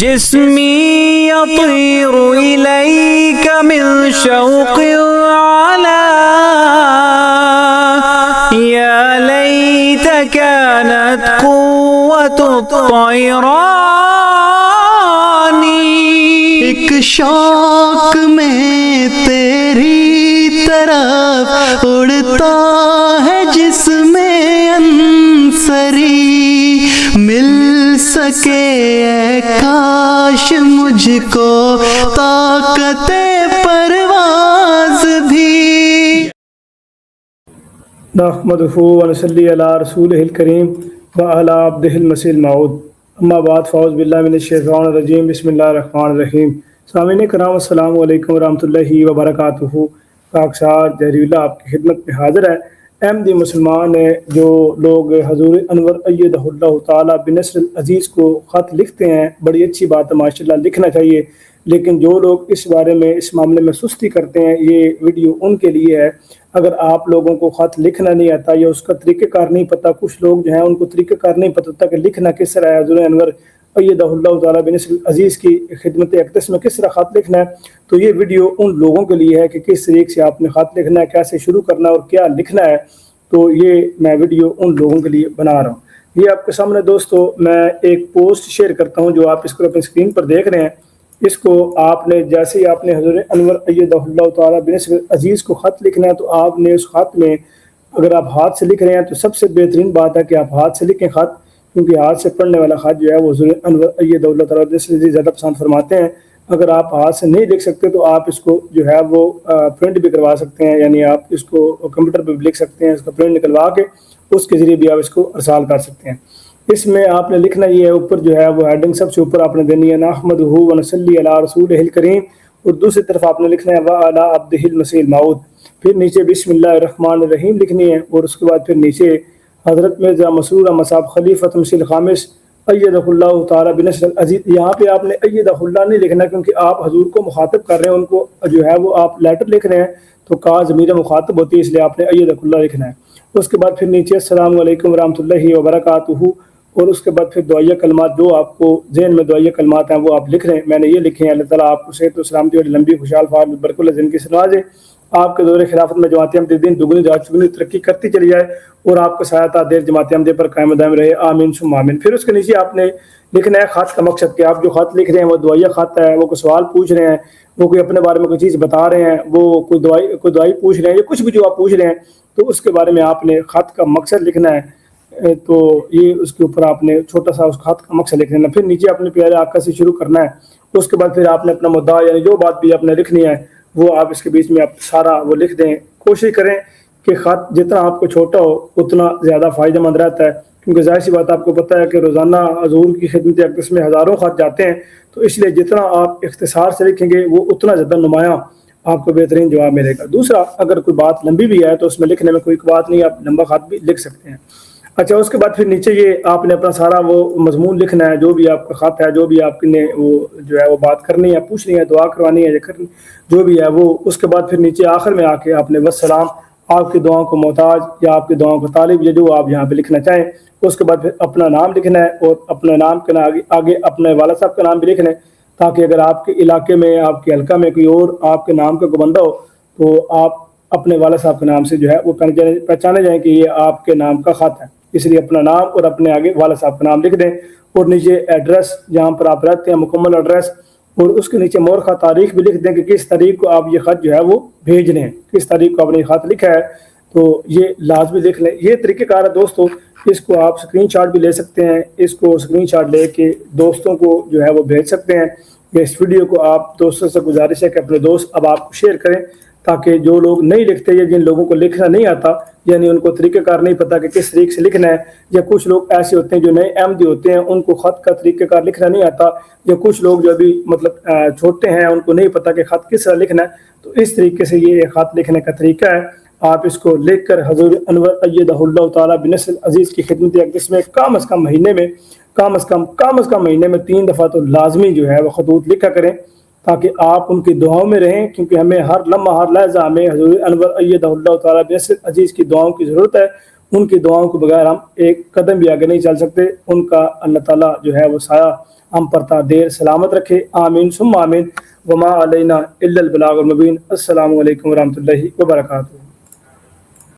جسمي يطير إليك من شوق على يا ليت كانت قوة الطيران ایک شوق میں تیری طرف اڑتا ہے جسم انصری، مل سکے اے کاش مجھ کو طاقت پرواز بھی۔ نحمدہ ونصلی علی رسولہ الکریم وعلی عبدہ المسیح الموعود، اما بعد فاعوذ باللہ من الشیطان الرجیم، بسم اللہ الرحمن الرحیم۔ سامعین کرام السلام علیکم ورحمۃ اللہ وبرکاتہ۔ پاک صاحب جہری اللہ آپ کی خدمت میں حاضر ہے۔ احمدی مسلمان ہیں جو لوگ حضور انور ایدہ اللہ تعالیٰ بنصر العزیز کو خط لکھتے ہیں، بڑی اچھی بات ہے ماشاءاللہ، لکھنا چاہیے، لیکن جو لوگ اس بارے میں اس معاملے میں سستی کرتے ہیں یہ ویڈیو ان کے لیے ہے۔ اگر آپ لوگوں کو خط لکھنا نہیں آتا یا اس کا طریقہ کار نہیں پتہ، کچھ لوگ جو ہیں ان کو طریقہ کار نہیں پتہ ہوتا کہ لکھنا کس طرح ہے، حضور انور ایدہ اللہ تعالیٰ بنصر العزیز کی خدمت اقدس میں کس طرح خط لکھنا ہے، تو یہ ویڈیو ان لوگوں کے لیے ہے کہ کس طریقے سے آپ نے خط لکھنا ہے، کیسے شروع کرنا ہے اور کیا لکھنا ہے۔ تو یہ میں ویڈیو ان لوگوں کے لیے بنا رہا ہوں۔ یہ آپ کے سامنے دوستو میں ایک پوسٹ شیئر کرتا ہوں جو آپ اس کو اپنی اسکرین پر دیکھ رہے ہیں۔ اس کو آپ نے جیسے ہی آپ نے حضور انور ایدہ اللہ تعالیٰ بنصر العزیز کو خط لکھنا ہے تو آپ نے اس خط میں اگر آپ ہاتھ سے لکھ رہے ہیں تو سب سے بہترین بات ہے کہ آپ ہاتھ سے لکھیں خط، کیونکہ ہاتھ سے پڑھنے والا خط جو ہے وہ حضور انور ایدہ اللہ تعالیٰ بنصر العزیز زیادہ پسند فرماتے ہیں۔ اگر آپ ہاتھ سے نہیں لکھ سکتے تو آپ اس کو جو ہے وہ پرنٹ بھی کروا سکتے ہیں، یعنی آپ اس کو کمپیوٹر پہ بھی لکھ سکتے ہیں، اس کا پرنٹ نکلوا کے اس کے ذریعے بھی آپ اس کو ارسال کر سکتے ہیں۔ اس میں آپ نے لکھنا یہ ہے، اوپر جو ہے وہ ہیڈنگ سب سے اوپر آپ نے دینی ہے نحمدہ ونصلی علی رسولہ الکریم، اور دوسری طرف آپ نے لکھنا ہے وعلی عبدہ المسیح الموعود، پھر نیچے بسم اللہ الرحمن الرحیم لکھنی ہے، اور اس کے بعد پھر نیچے حضرت مرزا مسرور احمد صاحب خلیفۃ مسیح الخامس ایدہ اللہ تعالیٰ بنصر العزیز۔ یہاں پہ آپ نے ایدہ اللہ نہیں لکھنا کیونکہ آپ حضور کو مخاطب کر رہے ہیں، ان کو جو ہے وہ آپ لیٹر لکھ رہے ہیں تو کا ضمیر مخاطب ہوتی ہے، اس لیے آپ نے ایدہ اللہ لکھنا ہے۔ اس کے بعد پھر نیچے السلام علیکم ورحمۃ اللہ وبرکاتہ، اور اس کے بعد پھر دعائیہ کلمات جو آپ کو ذہن میں دعائیہ کلمات ہیں وہ آپ لکھ رہے ہیں۔ میں نے یہ لکھے ہیں، اللہ تعالیٰ آپ کو صحت و سلامتی اور لمبی خوشحال فعال برکت زندگی سے نوازے، آپ کے دور خلافت میں جماعت احمدیہ دین دگنی رات چگنی ترقی کرتی چلی جائے، اور آپ کا سایہ دیر جماعت احمدیہ پر قائم دائم رہے، آمین ثم آمین۔ پھر اس کے نیچے آپ نے لکھنا ہے خط کا مقصد، کہ آپ جو خط لکھ رہے ہیں وہ دعائیہ خط ہے، وہ کوئی سوال پوچھ رہے ہیں، وہ کوئی اپنے بارے میں کوئی چیز بتا رہے ہیں، وہ کوئی دعائی پوچھ رہے ہیں، یا کچھ بھی جو آپ پوچھ رہے ہیں تو اس کے بارے میں آپ نے خط کا مقصد لکھنا ہے۔ تو یہ اس کے اوپر آپ نے چھوٹا سا اس خط کا مقصد لکھ لینا، پھر نیچے اپنے پیارے آقا سے شروع کرنا ہے۔ اس کے بعد پھر آپ نے اپنا مدعا یعنی جو بات بھی آپ نے لکھنی ہے وہ آپ اس کے بیچ میں آپ سارا وہ لکھ دیں۔ کوشش کریں کہ خط جتنا آپ کو چھوٹا ہو اتنا زیادہ فائدہ مند رہتا ہے، کیونکہ ظاہر سی بات آپ کو پتہ ہے کہ روزانہ حضور کی خدمت اقدس میں ہزاروں خط جاتے ہیں، تو اس لیے جتنا آپ اختصار سے لکھیں گے وہ اتنا زیادہ نمایاں آپ کو بہترین جواب ملے گا۔ دوسرا، اگر کوئی بات لمبی بھی ہے تو اس میں لکھنے میں کوئی بات نہیں، آپ لمبا خط بھی لکھ سکتے ہیں۔ اچھا، اس کے بعد پھر نیچے یہ آپ نے اپنا سارا وہ مضمون لکھنا ہے، جو بھی آپ کا خط ہے، جو بھی آپ نے وہ جو ہے وہ بات کرنی ہے، پوچھنی ہے، دعا کروانی ہے یا کرنی جو بھی ہے وہ۔ اس کے بعد پھر نیچے آخر میں آ کے آپ نے والسلام، آپ کی دعاؤں کو محتاج یا آپ کی دعاؤں کو طالب، یا جو آپ یہاں پہ لکھنا چاہیں۔ اس کے بعد پھر اپنا نام لکھنا ہے، اور اپنے نام کے آگے اپنے والد صاحب کا نام بھی لکھنا ہے، تاکہ اگر آپ کے علاقے میں، آپ کے حلقہ میں کوئی اور آپ کے نام کا کوئی بندہ ہو تو آپ اپنے والد صاحب کے نام سے جو ہے وہ پہچانے جائیں کہ یہ آپ کے نام کا خط ہے۔ اس لیے اپنا نام اور اپنے آگے والد صاحب کا نام لکھ دیں، اور نیچے ایڈریس جہاں پر آپ رہتے ہیں مکمل ایڈریس، اور اس کے نیچے مورخہ تاریخ بھی لکھ دیں کہ کس تاریخ کو آپ یہ خط جو ہے وہ بھیج رہے ہیں، کس تاریخ کو آپ نے یہ خط لکھا ہے، تو یہ لازمی لکھ لیں۔ یہ طریقہ کار ہے دوستو، اس کو آپ اسکرین شاٹ بھی لے سکتے ہیں، اس کو اسکرین شاٹ لے کے دوستوں کو جو ہے وہ بھیج سکتے ہیں، یا اس ویڈیو کو آپ دوستوں سے گزارش ہے کہ اپنے دوست اب آپ کو شیئر کریں، تاکہ جو لوگ نہیں لکھتے یا جن لوگوں کو لکھنا نہیں آتا، یعنی ان کو طریقہ کار نہیں پتہ کہ کس طریقے سے لکھنا ہے، یا کچھ لوگ ایسے ہوتے ہیں جو نئے احمدی ہوتے ہیں ان کو خط کا طریقہ کار لکھنا نہیں آتا، یا کچھ لوگ جو ابھی مطلب چھوٹے ہیں ان کو نہیں پتہ کہ خط کس طرح لکھنا ہے، تو اس طریقے سے یہ خط لکھنے کا طریقہ ہے۔ آپ اس کو لکھ کر حضور انور ایدہ اللہ تعالیٰ بنصر العزیز کی خدمت اقدس میں کم از کم مہینے میں 3 دفعہ تو لازمی جو ہے وہ خطوط لکھا کریں، تاکہ آپ ان کی دعاؤں میں رہیں، کیونکہ ہمیں ہر لمحہ ہر لحظہ ہمیں حضور انور ایدہ اللہ تعالیٰ بنصر العزیز کی دعاؤں کی ضرورت ہے۔ ان کی دعاؤں کے بغیر ہم ایک قدم بھی آگے نہیں چل سکتے، ان کا اللہ تعالیٰ جو ہے وہ سایہ ہم پر تا دیر سلامت رکھے، آمین ثم آمین۔ وما علینا الا البلاغ المبین۔ السلام علیکم ورحمۃ اللہ وبرکاتہ۔